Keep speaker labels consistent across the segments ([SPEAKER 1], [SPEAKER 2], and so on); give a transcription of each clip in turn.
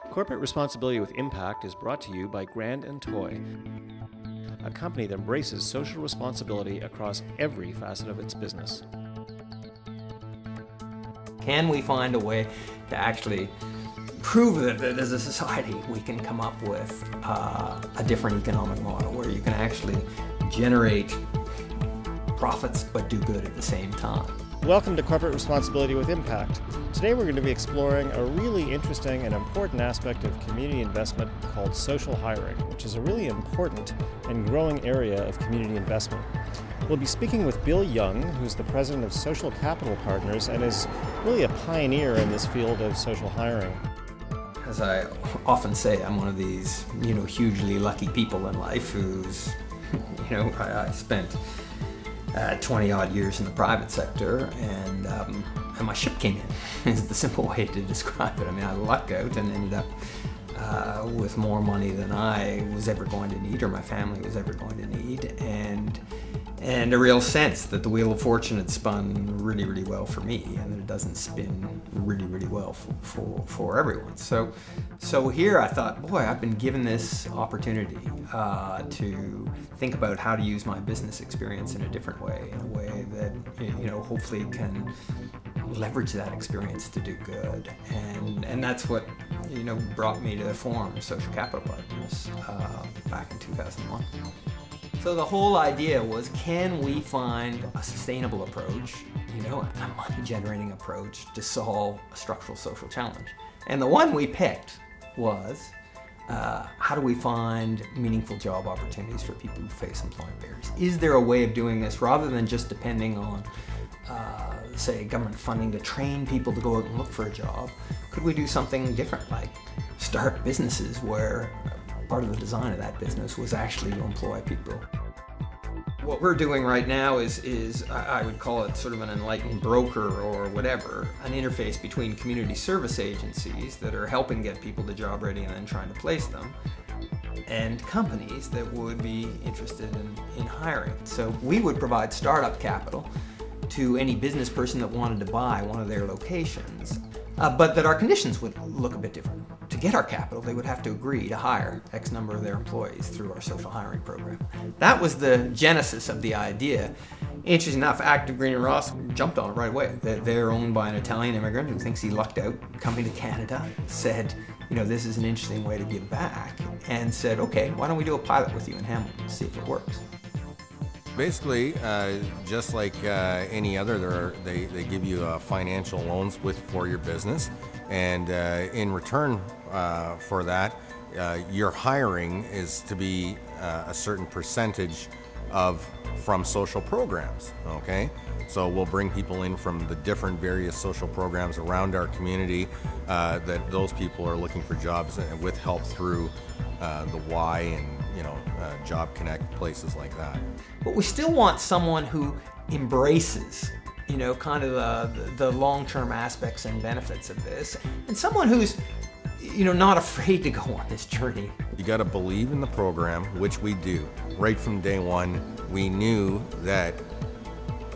[SPEAKER 1] Corporate Responsibility with Impact is brought to you by Grand & Toy, a company that embraces social responsibility across every facet of its business.
[SPEAKER 2] Can we find a way to actually prove that as a society we can come up with a different economic model where you can actually generate profits but do good at the same time?
[SPEAKER 1] Welcome to Corporate Responsibility with Impact. Today we're going to be exploring a really interesting and important aspect of community investment called social hiring, which is a really important and growing area of community investment. We'll be speaking with Bill Young, who's the president of Social Capital Partners and is really a pioneer in this field of social hiring.
[SPEAKER 2] As I often say, I'm one of these, hugely lucky people in life who's, I spent 20 odd years in the private sector, and my ship came in is the simple way to describe it. I mean, I lucked out and ended up with more money than I was ever going to need or my family was ever going to need, and a real sense that the wheel of fortune had spun really, really well for me, and that it doesn't spin really, really well for everyone. So here I thought, boy, I've been given this opportunity to think about how to use my business experience in a different way, in a way that hopefully can leverage that experience to do good, and that's what brought me to form Social Capital Partners back in 2001. So the whole idea was, can we find a sustainable approach, a money-generating approach to solve a structural social challenge? And the one we picked was, how do we find meaningful job opportunities for people who face employment barriers? Is there a way of doing this rather than just depending on, say, government funding to train people to go out and look for a job? Could we do something different, like start businesses where part of the design of that business was actually to employ people? What we're doing right now is I would call it sort of an enlightened broker or whatever, an interface between community service agencies that are helping get people to job ready and then trying to place them, and companies that would be interested in hiring. So we would provide startup capital to any business person that wanted to buy one of their locations, but that our conditions would look a bit different. To get our capital, they would have to agree to hire X number of their employees through our social hiring program. That was the genesis of the idea. Interesting enough, Active Green and Ross jumped on it right away. They're owned by an Italian immigrant who thinks he lucked out coming to Canada, said, this is an interesting way to give back, and said, okay, why don't we do a pilot with you in Hamilton and see if it works.
[SPEAKER 3] Basically, just like any other, they give you financial loans for your business, and in return for that, your hiring is to be a certain percentage from social programs. Okay, so we'll bring people in from the different various social programs around our community that those people are looking for jobs with help through the Y and Job Connect, places like that.
[SPEAKER 2] But we still want someone who embraces, kind of the long-term aspects and benefits of this, and someone who's, not afraid to go on this journey.
[SPEAKER 3] You got to believe in the program, which we do. Right from day one, we knew that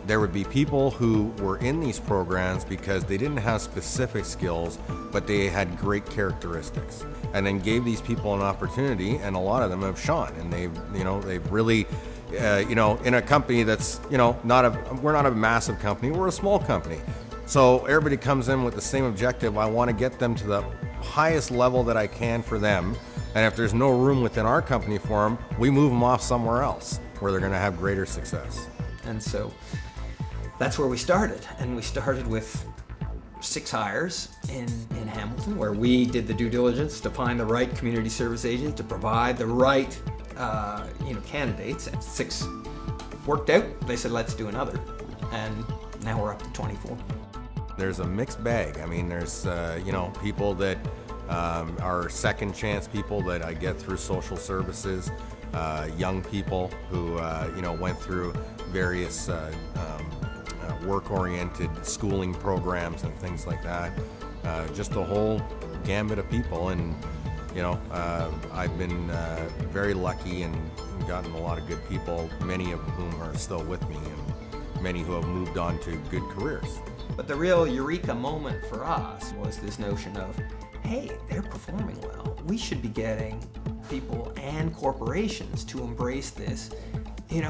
[SPEAKER 3] there would be people who were in these programs because they didn't have specific skills, but they had great characteristics, and then gave these people an opportunity, and a lot of them have shone, and they've really, in a company that's, we're not a massive company, we're a small company. So everybody comes in with the same objective. I want to get them to the highest level that I can for them, and if there's no room within our company for them, we move them off somewhere else where they're going to have greater success.
[SPEAKER 2] And so that's where we started, and we started with 6 hires in Hamilton, where we did the due diligence to find the right community service agent to provide the right candidates. And 6 worked out. They said, let's do another, and now we're up to 24.
[SPEAKER 3] There's a mixed bag. I mean, there's people that are second chance people that I get through social services, young people who went through various work-oriented schooling programs and things like that. Just a whole gambit of people, and I've been very lucky and gotten a lot of good people, many of whom are still with me, and many who have moved on to good careers.
[SPEAKER 2] But the real eureka moment for us was this notion of, hey, they're performing well. We should be getting people and corporations to embrace this,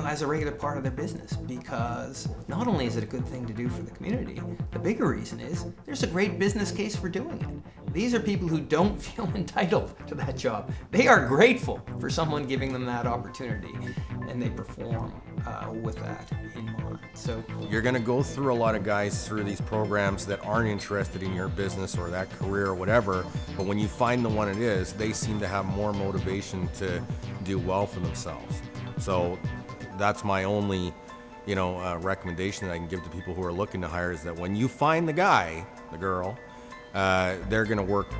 [SPEAKER 2] as a regular part of their business, because not only is it a good thing to do for the community, the bigger reason is there's a great business case for doing it. These are people who don't feel entitled to that job. They are grateful for someone giving them that opportunity, and they perform with that in mind. So
[SPEAKER 3] you're going to go through a lot of guys through these programs that aren't interested in your business or that career or whatever, but when you find the one it is, they seem to have more motivation to do well for themselves. So that's my only, recommendation that I can give to people who are looking to hire, is that when you find the guy, the girl, they're going to work,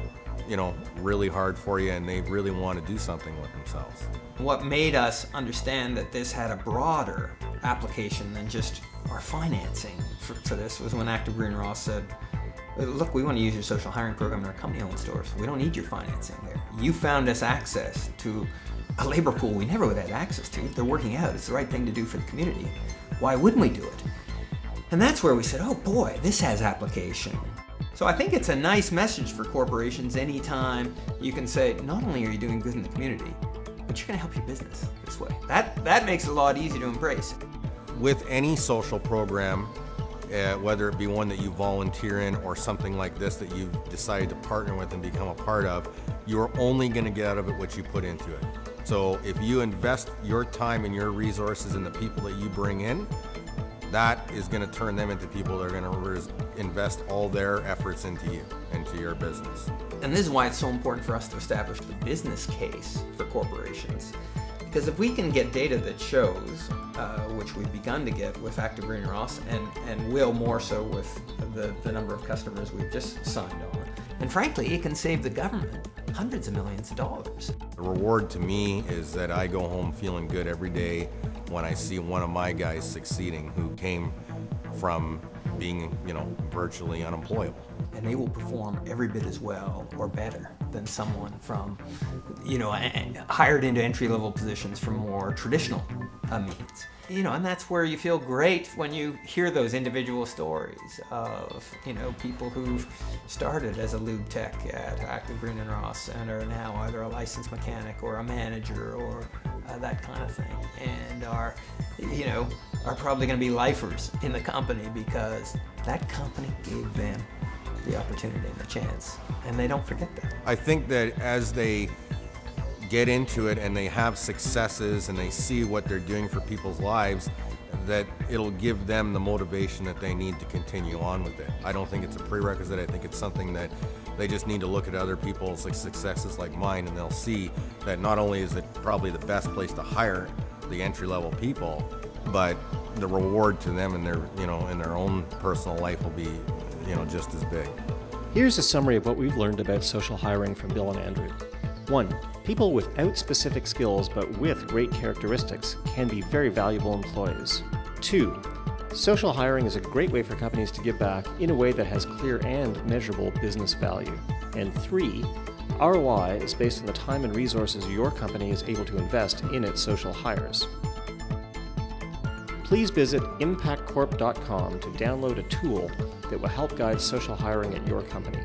[SPEAKER 3] really hard for you, and they really want to do something with themselves.
[SPEAKER 2] What made us understand that this had a broader application than just our financing for this was when Active Green Ross said, look, we want to use your social hiring program in our company-owned stores. We don't need your financing there. You found us access to a labor pool we never would have had access to. They're working out. It's the right thing to do for the community. Why wouldn't we do it? And that's where we said, oh boy, this has application. So I think it's a nice message for corporations anytime you can say, not only are you doing good in the community, but you're going to help your business this way. That makes it a lot easier to embrace.
[SPEAKER 3] With any social program, whether it be one that you volunteer in or something like this that you've decided to partner with and become a part of, you're only going to get out of it what you put into it. So if you invest your time and your resources in the people that you bring in, that is going to turn them into people that are going to invest all their efforts into you, into your business.
[SPEAKER 2] And this is why it's so important for us to establish the business case for corporations. Because if we can get data that shows, which we've begun to get with Active Green Ross, and will more so with the number of customers we've just signed on, and frankly, it can save the government hundreds of millions of dollars.
[SPEAKER 3] The reward to me is that I go home feeling good every day when I see one of my guys succeeding who came from being, virtually unemployable.
[SPEAKER 2] And they will perform every bit as well or better than someone from, hired into entry-level positions from more traditional means. And that's where you feel great when you hear those individual stories of, people who've started as a lube tech at Active Green and Ross and are now either a licensed mechanic or a manager or that kind of thing, and are probably going to be lifers in the company because that company gave them the opportunity and the chance, and they don't forget that.
[SPEAKER 3] I think that as they get into it and they have successes and they see what they're doing for people's lives, that it'll give them the motivation that they need to continue on with it. I don't think it's a prerequisite. I think it's something that they just need to look at other people's successes like mine, and they'll see that not only is it probably the best place to hire the entry-level people, but the reward to them in their, in their own personal life will be, just as big.
[SPEAKER 1] Here's a summary of what we've learned about social hiring from Bill and Andrew. 1. People without specific skills but with great characteristics can be very valuable employees. 2. Social hiring is a great way for companies to give back in a way that has clear and measurable business value. And 3. ROI is based on the time and resources your company is able to invest in its social hires. Please visit impactcorp.com to download a tool that will help guide social hiring at your company.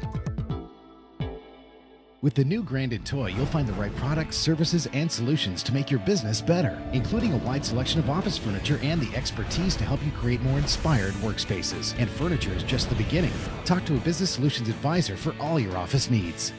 [SPEAKER 4] With the new Grandin toy, you'll find the right products, services, and solutions to make your business better, including a wide selection of office furniture and the expertise to help you create more inspired workspaces. And furniture is just the beginning. Talk to a business solutions advisor for all your office needs.